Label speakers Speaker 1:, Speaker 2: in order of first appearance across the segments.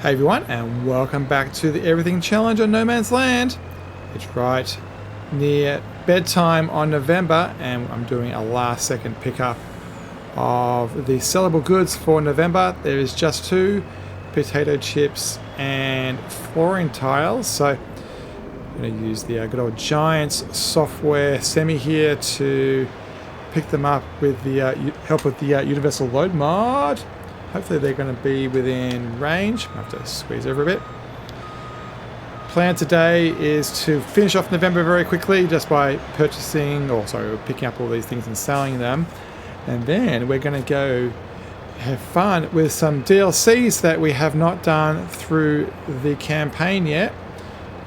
Speaker 1: Hey everyone, and welcome back to the Everything Challenge on No Man's Land. It's right near bedtime on November, and I'm doing a last second pickup of the sellable goods for November. There is just two potato chips and flooring tiles, so I'm going to use the good old Giants software semi here to pick them up with the help with the Universal Load mod. Hopefully they're going to be within range. I have to squeeze over a bit. Plan today is to finish off November very quickly just by picking up all these things and selling them. And then we're going to go have fun with some DLCs that we have not done through the campaign yet.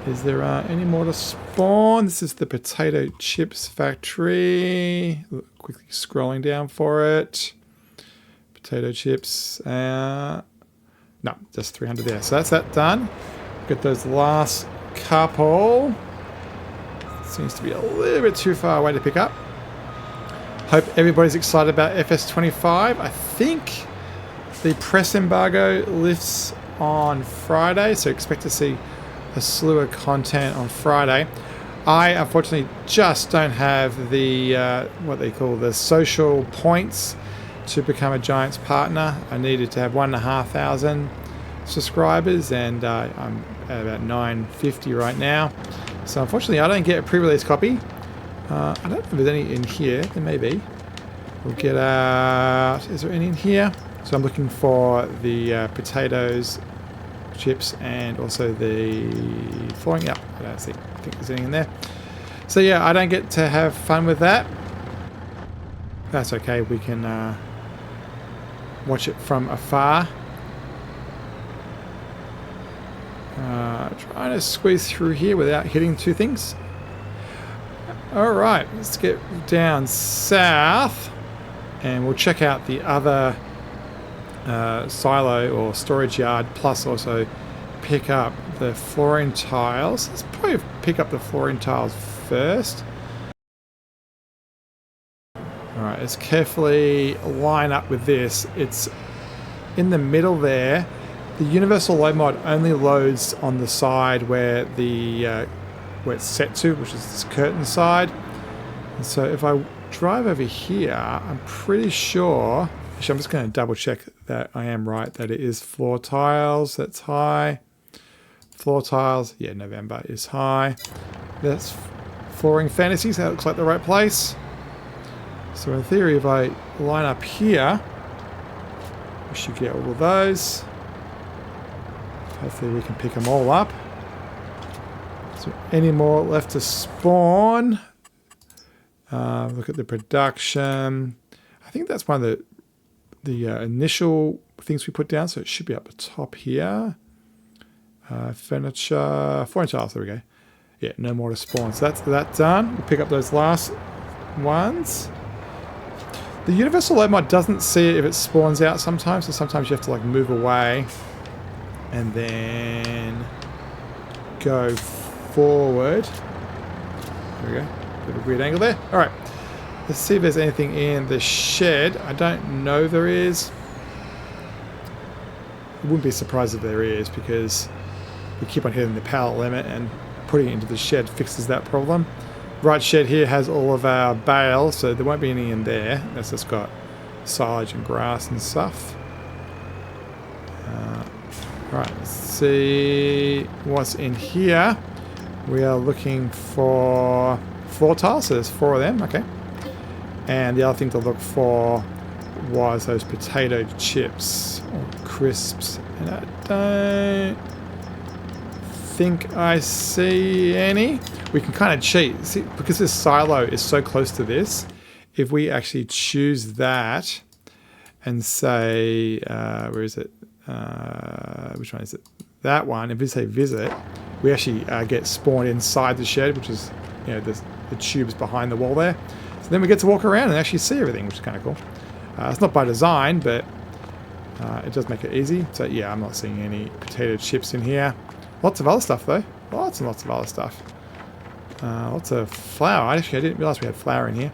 Speaker 1: Is there any more to spawn? This is the potato chips factory. Quickly scrolling down for it. Potato chips, no, just 300 there. So that's that done. Get those last couple. Seems to be a little bit too far away to pick up. Hope everybody's excited about FS25. I think the press embargo lifts on Friday, so expect to see a slew of content on Friday. I unfortunately just don't have the what they call the social points to become a Giants partner. I needed to have 1,500 subscribers, and I'm at about 950 right now. So unfortunately I don't get a pre-release copy. I don't know if there's any in here. There may be. We'll get out. Is there any in here? So I'm looking for the potatoes, chips, and also the flooring. Yeah, I don't think there's anything in there. So yeah, I don't get to have fun with that. That's okay. We can watch it from afar. Trying to squeeze through here without hitting two things. Alright, let's get down south and we'll check out the other silo or storage yard, plus also pick up the flooring tiles. Let's probably pick up the flooring tiles first. Alright, let's carefully line up with this. It's in the middle there. The Universal Load mod only loads on the side where where it's set to, which is this curtain side. And so if I drive over here, I'm pretty sure, actually I'm just going to double check that I am right, that it is floor tiles that's high. Floor tiles, yeah, November is high. That's flooring fantasies, that looks like the right place. So in theory, if I line up here, we should get all of those. Hopefully we can pick them all up. Is there any more left to spawn? Look at the production. I think that's one of the initial things we put down, so it should be up the top here. Furniture, flooring tiles, there we go. Yeah, no more to spawn. So that's that done. We'll pick up those last ones. The Universal Load mod doesn't see it if it spawns out sometimes, so sometimes you have to like move away and then go forward. There we go. Bit of a weird angle there. Alright. Let's see if there's anything in the shed. I don't know there is. I wouldn't be surprised if there is, because we keep on hitting the pallet limit, and putting it into the shed fixes that problem. Right shed here has all of our bales, so there won't be any in there. That's just got silage and grass and stuff. Right, let's see what's in here. We are looking for floor tiles, so there's 4 of them, okay. And the other thing to look for was those potato chips or crisps. And I don't think I see any. We can kind of cheat. See, because this silo is so close to this, if we actually choose that and say, where is it? Which one is it? That one. If we say visit, we actually get spawned inside the shed, which is, you know, the tubes behind the wall there. So then we get to walk around and actually see everything, which is kind of cool. It's not by design, but it does make it easy. So yeah, I'm not seeing any potato chips in here. Lots of other stuff though. Lots and lots of other stuff. Lots of flour. Actually, I didn't realize we had flour in here.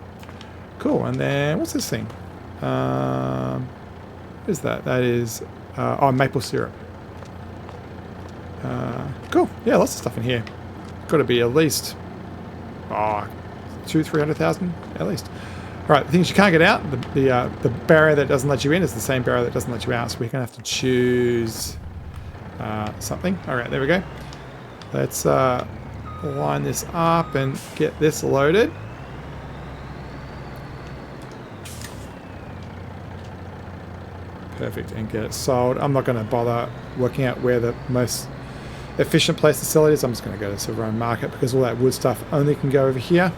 Speaker 1: Cool. And then what's this thing? What is that? That is oh, maple syrup. Cool. Yeah, lots of stuff in here. Got to be at least 200,000-300,000 at least. All right, the things you can't get out. The barrier that doesn't let you in is the same barrier that doesn't let you out. So we're gonna have to choose something. All right, there we go. Let's line this up and get this loaded. Perfect, and get it sold. I'm not going to bother working out where the most efficient place to sell it is. I'm just going to go to Silver Run Market because all that wood stuff only can go over here.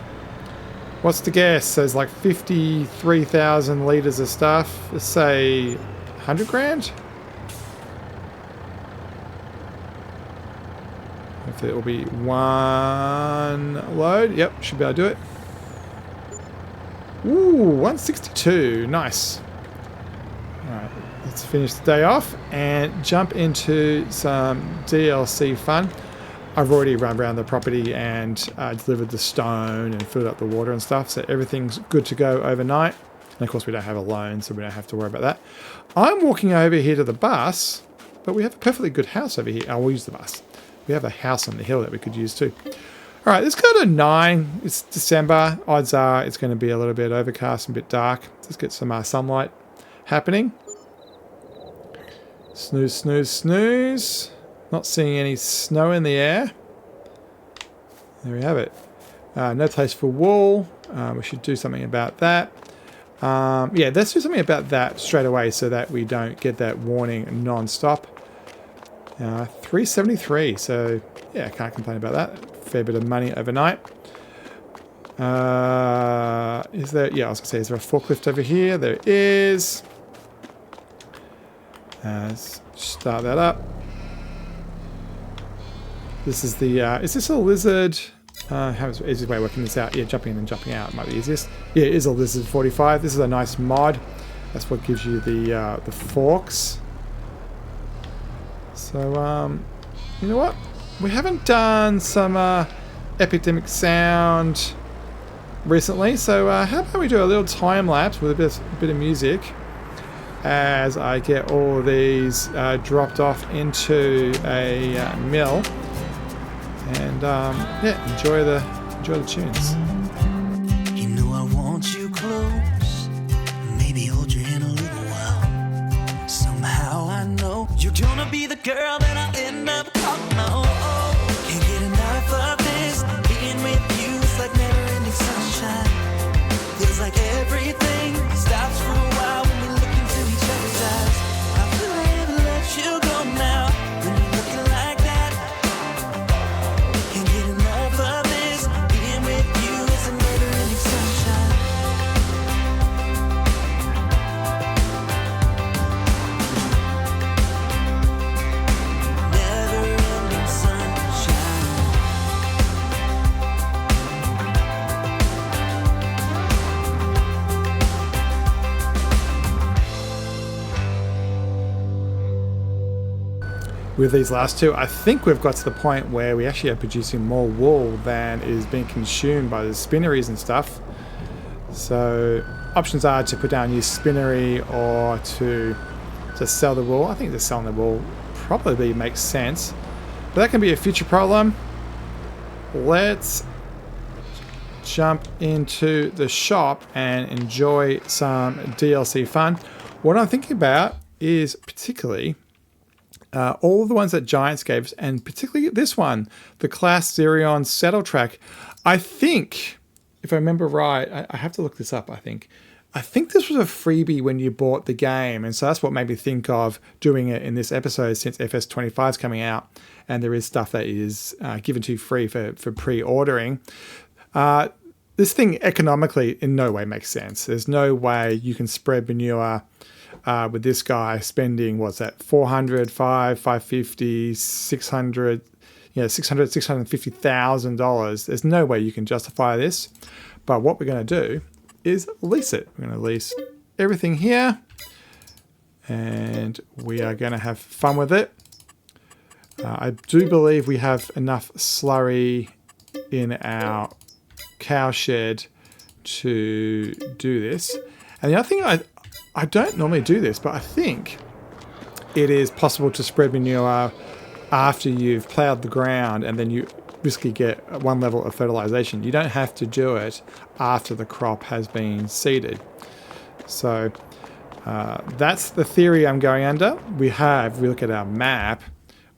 Speaker 1: What's the guess? There's like 53,000 litres of stuff. Let's say 100 grand? If it will be one load. Yep, should be able to do it. Ooh, 162. Nice. Alright, let's finish the day off and jump into some DLC fun. I've already run around the property and delivered the stone and filled up the water and stuff, so everything's good to go overnight. And of course we don't have a loan, so we don't have to worry about that. I'm walking over here to the bus, but we have a perfectly good house over here. I'll use the bus. We have a house on the hill that we could use too. Alright, let's go to 9. It's December. Odds are it's going to be a little bit overcast and a bit dark. Let's get some sunlight happening. Snooze, snooze, snooze. Not seeing any snow in the air. There we have it. No place for wool. We should do something about that. Yeah, let's do something about that straight away so that we don't get that warning non-stop. 373, so yeah, I can't complain about that. Fair bit of money overnight. Is there, yeah, I was going to say, is there a forklift over here? There is. Let's start that up. This is the, is this a lizard? How's the easiest way of working this out? Yeah, jumping in and jumping out might be easiest. Yeah, it is a lizard 45. This is a nice mod. That's what gives you the forks. So, you know what? We haven't done some epidemic sound recently, so how about we do a little time lapse with a bit of music as I get all of these dropped off into a mill, and yeah, enjoy the tunes.
Speaker 2: You know I want you close, maybe hold you in a little while. Somehow I know you're gonna be the girl that I end up calling my own. Can't get enough of this. Being with you is like never-ending sunshine. Feels like everything stops for a while when we look into each other's eyes. I will never let you go now when you're looking like that. Can't get enough of this. Being with you is a never-ending sunshine. Never-ending sunshine.
Speaker 1: With these last two, I think we've got to the point where we actually are producing more wool than is being consumed by the spinneries and stuff. So options are to put down a new spinnery or to just sell the wool. I think just selling the wool probably makes sense, but that can be a future problem. Let's jump into the shop and enjoy some DLC fun. What I'm thinking about is particularly all of the ones that Giants gave us, and particularly this one, the Class Xerion Saddle Track. I think, if I remember right, I have to look this up, I think this was a freebie when you bought the game, and so that's what made me think of doing it in this episode since FS22 is coming out, and there is stuff that is given to you free for pre-ordering. This thing economically in no way makes sense. There's no way you can spread manure with this guy spending, what's that, 400, 550, 600, $650,000. There's no way you can justify this. But what we're going to do is lease it. We're going to lease everything here, and we are going to have fun with it. I do believe we have enough slurry in our cow shed to do this. And the other thing, I don't normally do this, but I think it is possible to spread manure after you've ploughed the ground and then you basically get one level of fertilization. You don't have to do it after the crop has been seeded. So that's the theory I'm going under. We look at our map,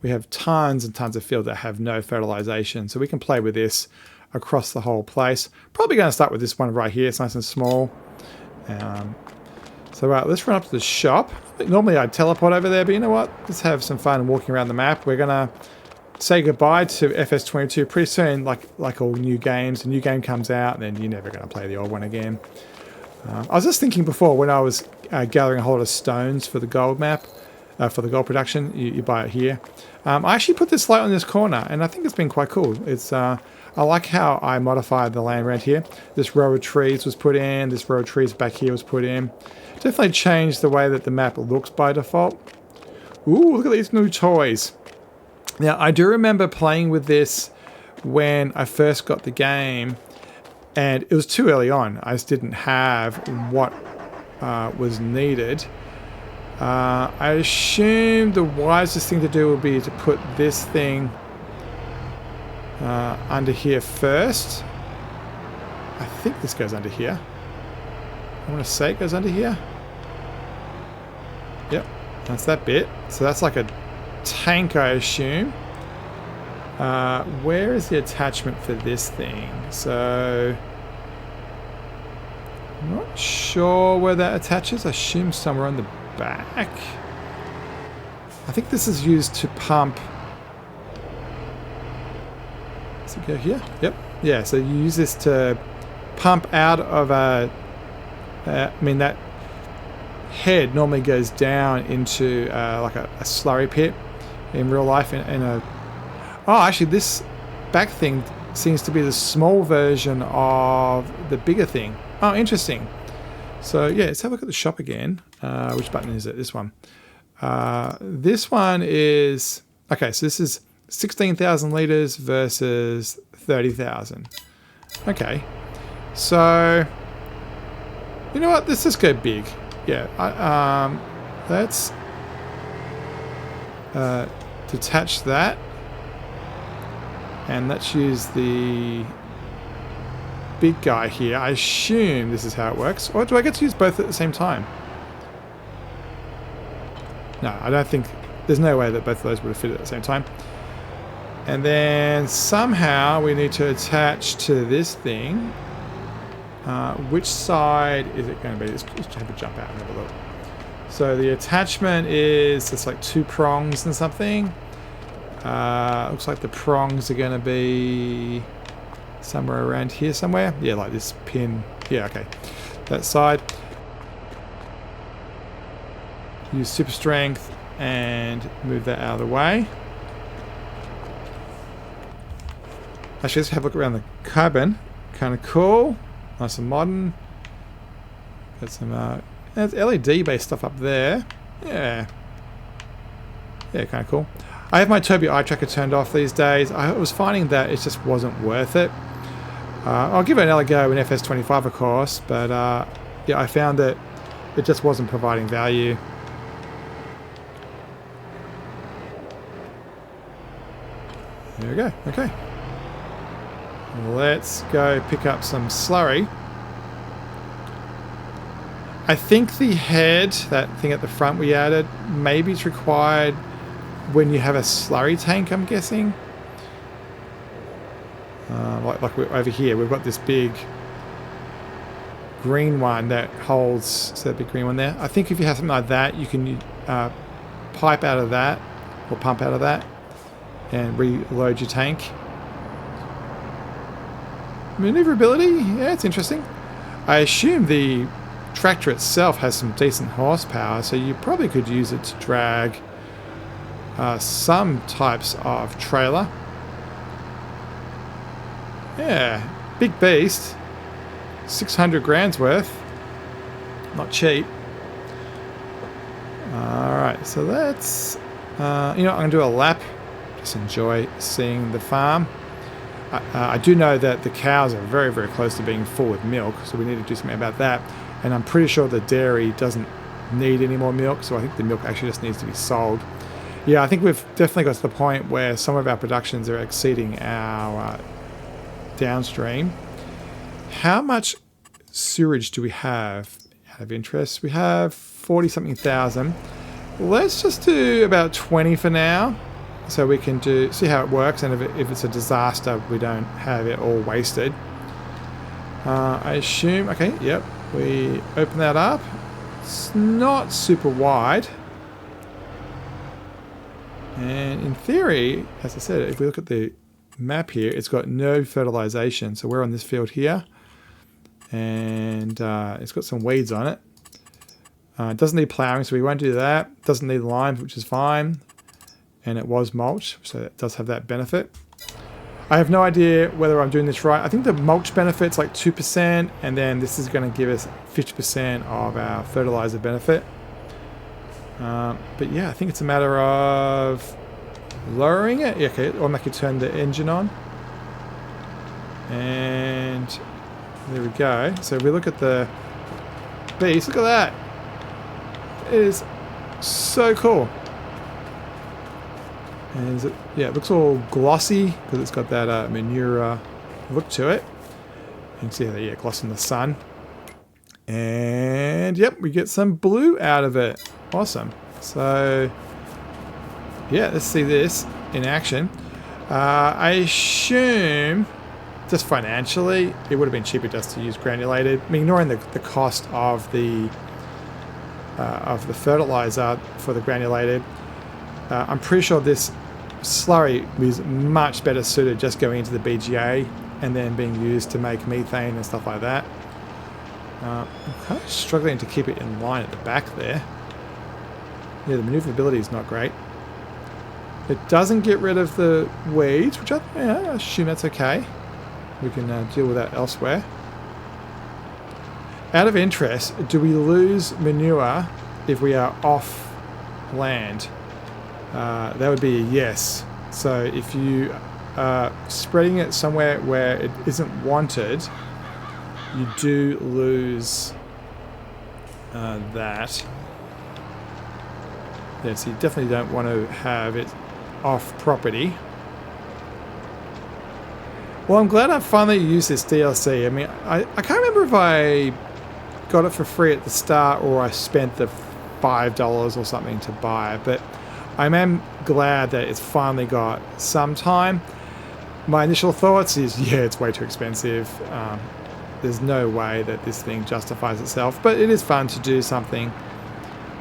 Speaker 1: we have tons and tons of fields that have no fertilization. So we can play with this across the whole place. Probably going to start with this one right here. It's nice and small. So let's run up to the shop. Normally I'd teleport over there, but you know what? Let's have some fun walking around the map. We're going to say goodbye to FS22 pretty soon. Like all new games, a new game comes out and then you're never going to play the old one again. I was just thinking before when I was gathering a whole lot of stones for the gold map, for the gold production, you buy it here. I actually put this light on this corner and I think it's been quite cool. I like how I modified the land around here. This row of trees was put in, this row of trees back here was put in. Definitely changed the way that the map looks by default. Ooh, look at these new toys. Now, I do remember playing with this when I first got the game, and it was too early on. I just didn't have what was needed. I assumed the wisest thing to do would be to put this thing under here first. I think this goes under here. I want to say it goes under here. Yep, that's that bit. So that's like a tank, I assume. Where is the attachment for this thing? So I'm not sure where that attaches. I assume somewhere on the back. I think this is used to pump. Does it go here? Yep. Yeah, so you use this to pump out of a... I mean, that head normally goes down into like a slurry pit in real life. Oh, actually, this back thing seems to be the small version of the bigger thing. Oh, interesting. So, yeah, let's have a look at the shop again. Which button is it? This one. This one is... Okay, so this is 16,000 liters versus 30,000. Okay. So... You know what? Let's just go big. Yeah. Let's detach that. And let's use the big guy here. I assume this is how it works. Or do I get to use both at the same time? No, I don't think... There's no way that both of those would have fit at the same time. And then somehow we need to attach to this thing. Which side is it going to be? Let's have a jump out and have a look. So the attachment is it's like two prongs and something. Looks like the prongs are going to be somewhere around here somewhere. Yeah, like this pin. Yeah, okay. That side. Use super strength and move that out of the way. Actually, let's have a look around the cabin. Kind of cool. Nice and modern. Got some there's LED based stuff up there. Yeah. Yeah, kind of cool. I have my Tobii Eye Tracker turned off these days. I was finding that it just wasn't worth it. I'll give it another go in FS25, of course, but yeah, I found that it just wasn't providing value. There we go. Okay. Let's go pick up some slurry. I think the head, that thing at the front we added, maybe it's required when you have a slurry tank, I'm guessing. Like we're over here, we've got this big green one that holds, so that big green one there. I think if you have something like that, you can pipe out of that, or pump out of that, and reload your tank. Maneuverability, yeah, it's interesting. I assume the tractor itself has some decent horsepower, so you probably could use it to drag some types of trailer. Yeah, big beast. 600 grand's worth. Not cheap. Alright, so let's... you know, I'm going to do a lap. Just enjoy seeing the farm. I do know that the cows are very, very close to being full with milk, so we need to do something about that. And I'm pretty sure the dairy doesn't need any more milk, so I think the milk actually just needs to be sold. Yeah, I think we've definitely got to the point where some of our productions are exceeding our downstream. How much sewage do we have out of interest? We have 40 something thousand. Let's just do about 20 for now, so we can see how it works, and if it's a disaster, we don't have it all wasted. I assume, okay, yep, we open that up. It's not super wide. And in theory, as I said, if we look at the map here, it's got no fertilization. So we're on this field here, and it's got some weeds on it. It doesn't need plowing, so we won't do that. It doesn't need lime, which is fine. And it was mulch, so it does have that benefit. I have no idea whether I'm doing this right. I think the mulch benefit's like 2%, and then this is going to give us 50% of our fertilizer benefit. But yeah, I think it's a matter of lowering it. Yeah, okay, or make it turn the engine on. And there we go. So if we look at the beast, look at that. It is so cool. And yeah, it looks all glossy because it's got that manure look to it. You can see how they gloss in the sun. And yep, we get some blue out of it. Awesome. So yeah, let's see this in action. I assume just financially it would have been cheaper just to use granulated. I mean, ignoring the cost of the fertilizer for the granulated. I'm pretty sure this slurry is much better suited just going into the BGA and then being used to make methane and stuff like that. I'm kind of struggling to keep it in line at the back there. Yeah, the maneuverability is not great. It doesn't get rid of the weeds, which I assume that's okay. We can deal with that elsewhere. Out of interest, do we lose manure if we are off land? That would be a yes. So if you are spreading it somewhere where it isn't wanted, you do lose that. Yeah, so you definitely don't want to have it off property. Well, I'm glad I finally used this DLC. I mean, I can't remember if I got it for free at the start or I spent the $5 or something to buy it, but I am glad that it's finally got some time. My initial thoughts is, yeah, it's way too expensive. There's no way that this thing justifies itself, but it is fun to do something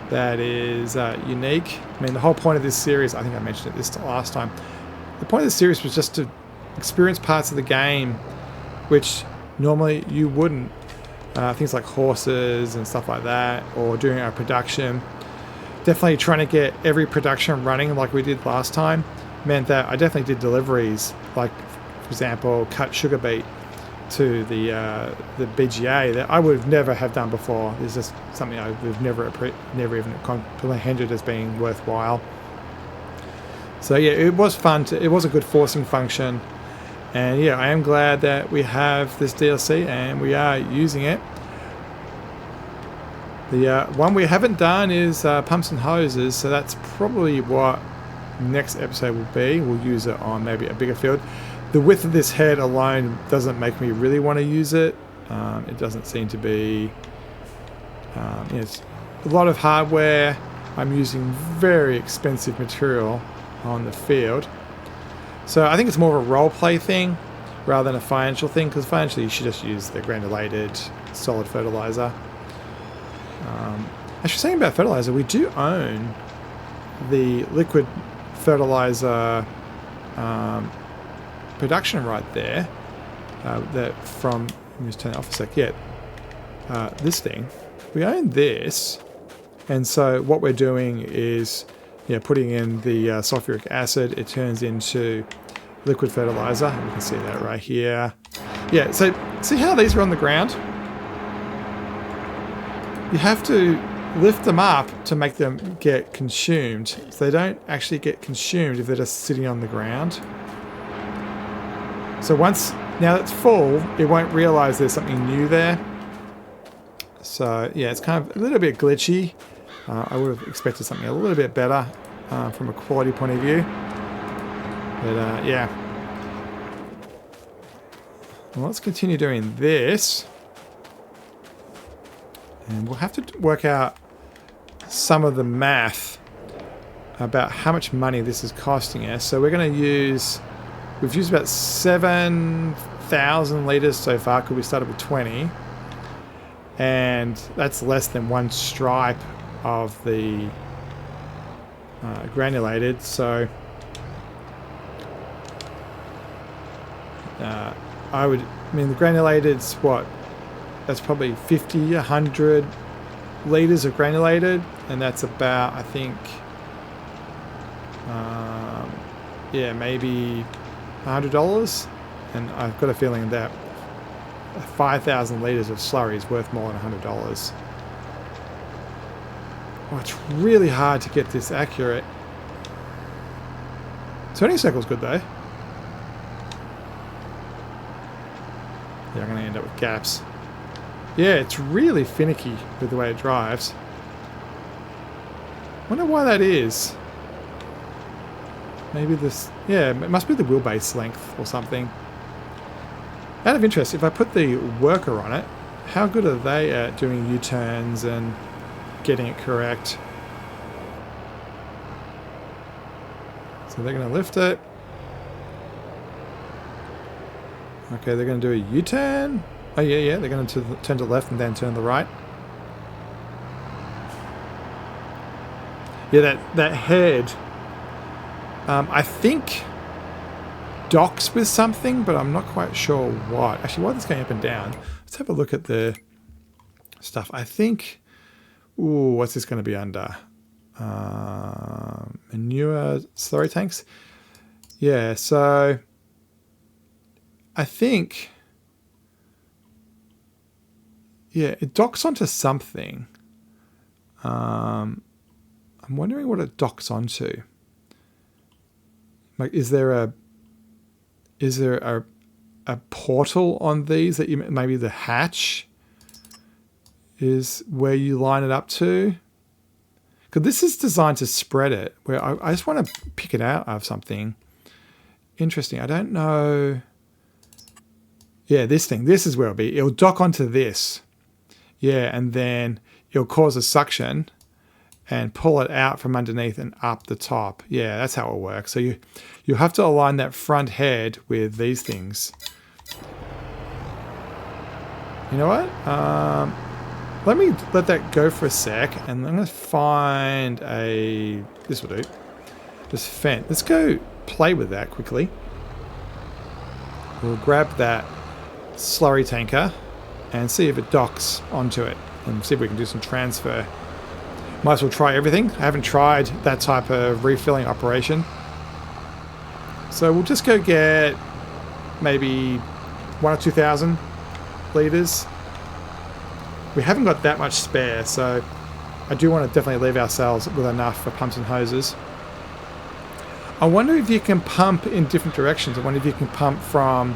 Speaker 1: that is unique. I mean, the whole point of this series, I think I mentioned it this last time, the point of this series was just to experience parts of the game which normally you wouldn't. Things like horses and stuff like that, or doing our production. Definitely trying to get every production running like we did last time meant that I definitely did deliveries, like, for example, cut sugar beet to the BGA that I would never have done before. It's just something I would never even comprehended as being worthwhile. So yeah, it was fun. It was a good forcing function. And yeah, I am glad that we have this DLC and we are using it. The one we haven't done is pumps and hoses, so that's probably what next episode will be. We'll use it on maybe a bigger field. The width of this head alone doesn't make me really want to use it. It doesn't seem to be... it's a lot of hardware. I'm using very expensive material on the field. So I think it's more of a role-play thing rather than a financial thing, because financially you should just use the granulated solid fertilizer. Actually, saying about fertilizer, we do own the liquid fertilizer production right there. That from, let me just turn it off a sec. Yeah, this thing, we own this, and so what we're doing is, putting in the sulfuric acid. It turns into liquid fertilizer. You can see that right here. Yeah, so see how these are on the ground? You have to lift them up to make them get consumed. So they don't actually get consumed if they're just sitting on the ground. So now it's full, it won't realize there's something new there. So yeah, it's kind of a little bit glitchy. I would have expected something a little bit better. from a quality point of view. But yeah. Well, let's continue doing this. And we'll have to work out some of the math about how much money this is costing us. So we're going to use... We've used about 7,000 litres so far, because we started with 20. And that's less than one stripe of the granulated. So the granulated's what? That's probably 50, 100 litres of granulated. And that's about, I think, yeah, maybe $100. And I've got a feeling that 5,000 litres of slurry is worth more than $100. Oh, it's really hard to get this accurate. Turning circle's good though. Yeah, I'm going to end up with gaps. Yeah, it's really finicky with the way it drives. Wonder why that is. Maybe this... Yeah, it must be the wheelbase length or something. Out of interest, if I put the worker on it, how good are they at doing U-turns and getting it correct? So they're going to lift it. Okay, they're going to do a U-turn. Oh yeah, they're going to turn to the left and then turn to the right. Yeah, that head, I think docks with something, but I'm not quite sure what. Actually, while it's going up and down, let's have a look at the stuff. I think, ooh, what's this going to be under? Manure slurry tanks. Yeah, so I think, yeah, it docks onto something. I'm wondering what it docks onto. Like, is there a portal on these that you, maybe the hatch is where you line it up to? Because this is designed to spread it. Where I just want to pick it out of something interesting. I don't know. Yeah, this thing. This is where it'll be. It'll dock onto this. Yeah, and then it'll cause a suction and pull it out from underneath and up the top. Yeah, that's how it works. So you have to align that front head with these things. You know what? Let me let that go for a sec, and I'm going to find a... This will do. This fence. Let's go play with that quickly. We'll grab that slurry tanker and see if it docks onto it, and see if we can do some transfer. Might as well try everything. I haven't tried that type of refilling operation. So we'll just go get maybe 1,000 or 2,000 litres. We haven't got that much spare, so I do want to definitely leave ourselves with enough for pumps and hoses. I wonder if you can pump in different directions. I wonder if you can pump from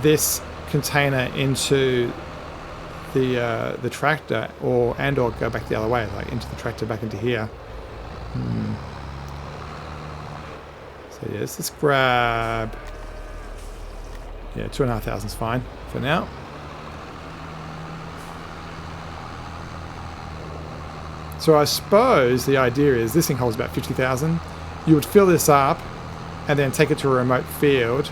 Speaker 1: this container into the tractor, or go back the other way, like into the tractor, back into here. So yes, let's grab, yeah, 2,500 is fine for now. So I suppose the idea is this thing holds about 50,000. You would fill this up and then take it to a remote field,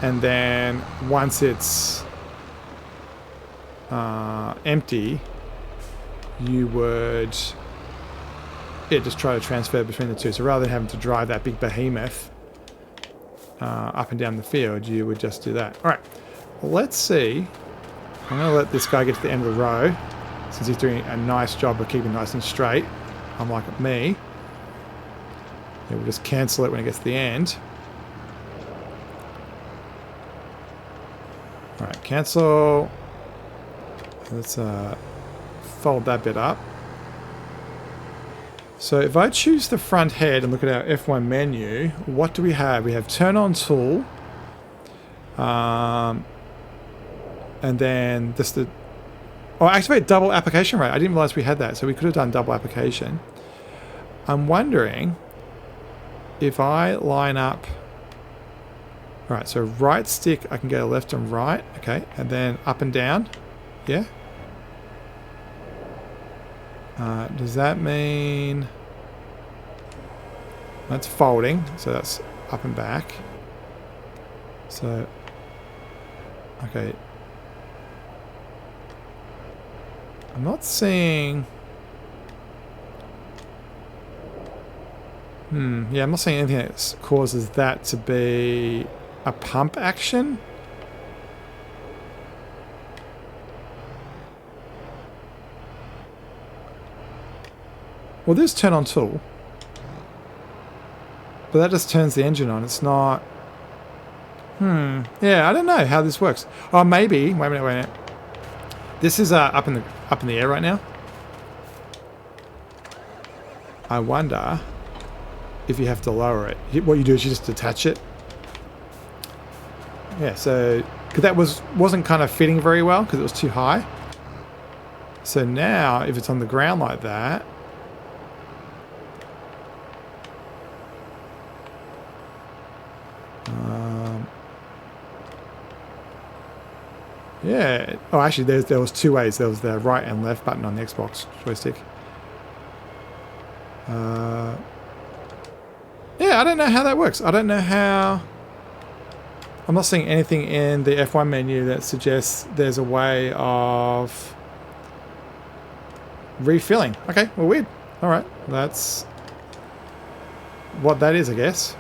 Speaker 1: and then once it's empty, you would just try to transfer between the two. So rather than having to drive that big behemoth up and down the field, you would just do that. All right, well, let's see. I'm going to let this guy get to the end of the row, since he's doing a nice job of keeping nice and straight, unlike me. Yeah, we'll just cancel it when it gets to the end. All right, cancel. Let's fold that bit up. So if I choose the front head and look at our F1 menu, what do we have? We have turn on tool. And then just the... Oh, activate double application rate. I didn't realize we had that, so we could have done double application. I'm wondering if I line up... Right, so right stick, I can go left and right. Okay, and then up and down. Yeah. Does that mean... That's folding, so that's up and back. So... Okay. I'm not seeing... Yeah, I'm not seeing anything that causes that to be a pump action. Well, this turn on tool. But that just turns the engine on. It's not... Yeah, I don't know how this works. Oh, maybe... Wait a minute. This is up in the air right now. I wonder if you have to lower it. What you do is you just detach it. Yeah, so... Because that wasn't kind of fitting very well because it was too high. So now, if it's on the ground like that... Yeah. Oh, actually, there was two ways. There was the right and left button on the Xbox joystick. Yeah, I don't know how that works. I don't know how... I'm not seeing anything in the F1 menu that suggests there's a way of refilling. Okay, well, weird. All right, that's what that is, I guess.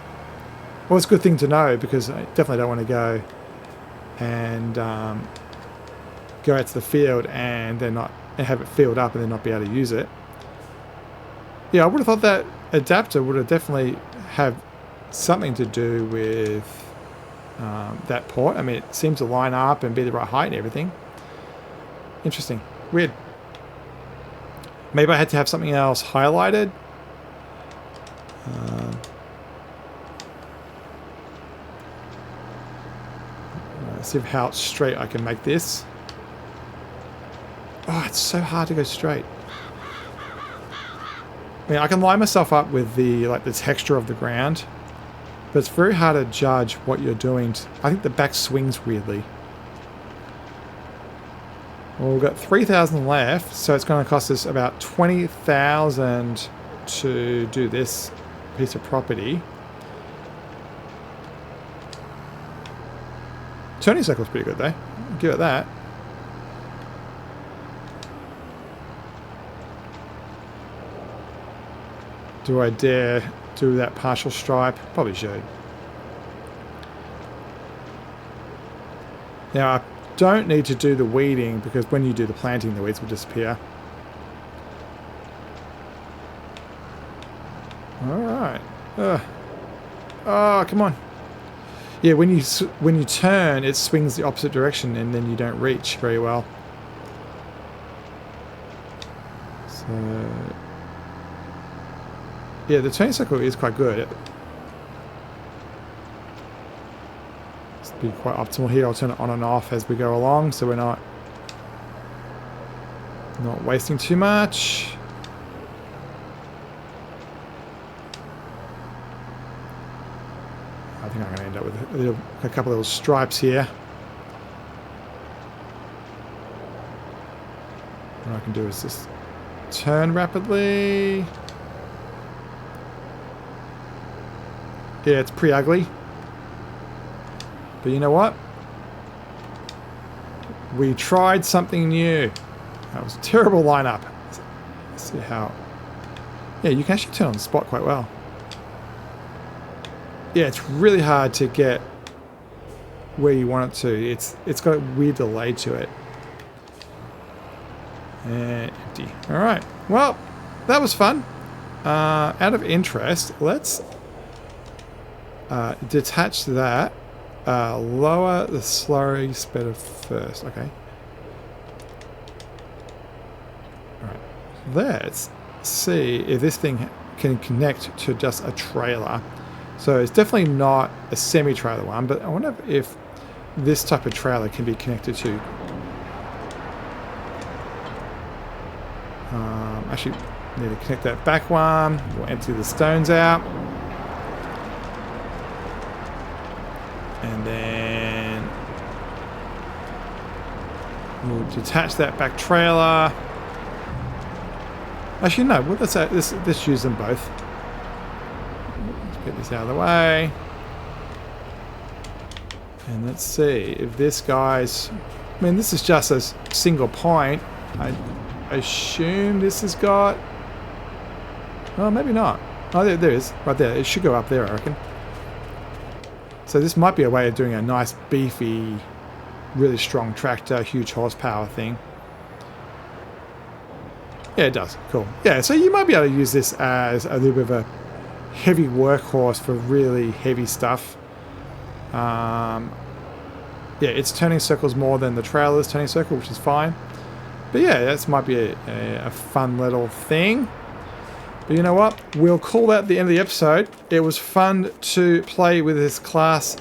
Speaker 1: Well, it's a good thing to know because I definitely don't want to go and go out to the field and then not have it filled up and then not be able to use it. Yeah, I would have thought that adapter would have definitely have something to do with that port. I mean, it seems to line up and be the right height and everything. Interesting. Weird. Maybe I had to have something else highlighted. Let's see how straight I can make this. Oh, it's so hard to go straight. I mean, I can line myself up with the texture of the ground, but it's very hard to judge what you're doing. I think the back swings weirdly. Well, we've got 3,000 left, so it's going to cost us about 20,000 to do this piece of property. Turning circle's pretty good though. I'll give it that. Do I dare do that partial stripe? Probably should. Now I don't need to do the weeding because when you do the planting the weeds will disappear. Alright. Oh, come on. Yeah, when you turn, it swings the opposite direction and then you don't reach very well. So... Yeah, the turning circle is quite good. It's be quite optimal here. I'll turn it on and off as we go along so we're not wasting too much. I think I'm going to end up with a couple of little stripes here. What I can do is just turn rapidly. Yeah, it's pretty ugly. But you know what? We tried something new. That was a terrible lineup. Let's see how... Yeah, you can actually turn on the spot quite well. Yeah, it's really hard to get where you want it to. It's got a weird delay to it. And empty. Alright. Well, that was fun. Out of interest, let's detach that. Lower the slurry spreader first. Okay. Alright. Let's see if this thing can connect to just a trailer. So it's definitely not a semi-trailer one, but I wonder if this type of trailer can be connected to... actually, Need to connect that back one. We'll empty the stones out. And then we'll detach that back trailer. Actually, no. Well, let's use them both. Let's get this out of the way. And let's see if this guy's... I mean, this is just a single point. I assume this has got... Oh, maybe not. Oh, there is. Right there. It should go up there, I reckon. So this might be a way of doing a nice, beefy, really strong tractor, huge horsepower thing. Yeah, it does. Cool. Yeah, so you might be able to use this as a little bit of a heavy workhorse for really heavy stuff. Yeah, it's turning circles more than the trailer's turning circle, which is fine. But yeah, this might be a fun little thing. But you know what? We'll call that the end of the episode. It was fun to play with this class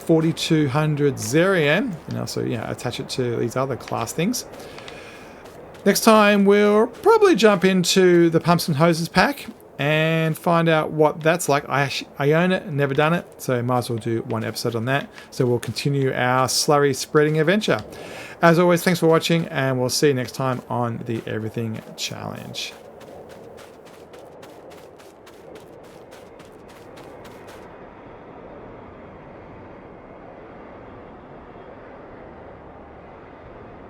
Speaker 1: 4200 Zerian, and also attach it to these other class things. Next time we'll probably jump into the pumps and hoses pack and find out what that's like. I own it, never done it, so might as well do one episode on that. So we'll continue our slurry spreading adventure. As always, thanks for watching, and we'll see you next time on the Everything Challenge.